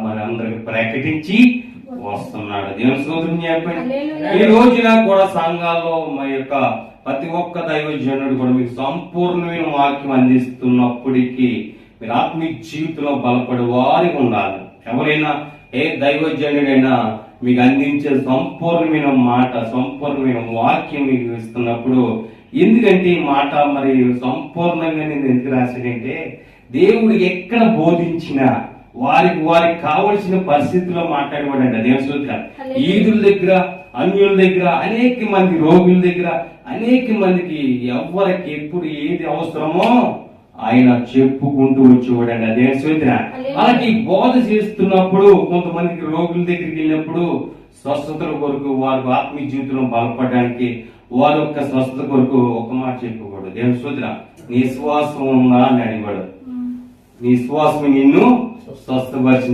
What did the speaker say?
మరి అందరికి ప్రకటించి వస్తున్నాడు. దేవుని స్తోత్రం చెప్పండి. ఈ రోజున కూడా సంఘాల్లో మా యొక్క ప్రతి ఒక్క దైవజనుడు కూడా మీకు సంపూర్ణమైన వాక్యం అందిస్తున్నప్పటికీ మీరు ఆత్మీయ జీవితంలో బలపడి వారికి ఉండాలి. ఎవరైనా ఏ దైవజనుడైనా మీకు అందించే సంపూర్ణమైన మాట, సంపూర్ణమైన వాక్యం మీకు ఇస్తున్నప్పుడు, ఎందుకంటే ఈ మాట మరి సంపూర్ణంగా నేను ఎందుకు రాశానంటే, దేవుడు ఎక్కడ బోధించినా వారికి కావలసిన పరిస్థితుల్లో మాట్లాడబడండి. దేవుని స్తోత్రం. ఈదుల దగ్గర, అన్యుల దగ్గర, అనేక మంది రోగుల దగ్గర, అనేక మందికి ఎవరికి ఎప్పుడు ఏది అవసరమో ఆయన చెప్పుకుంటూ వచ్చేవాడండి. అదే స్తోత్రం. అలాంటి బోధ చేస్తున్నప్పుడు కొంతమందికి రోగుల దగ్గరికి వెళ్ళినప్పుడు స్వస్థతల కొరకు, వారి ఆత్మీయ జీవితంలో బలపడడానికి, వారి యొక్క స్వస్థత కొరకు ఒక మాట చెప్పకూడదు. దేవుని స్తోత్రం. నీ శ్వాసం ఉందా అని అడిగాడు. నీ శ్వాసం నిన్ను స్వస్థపరిచింది.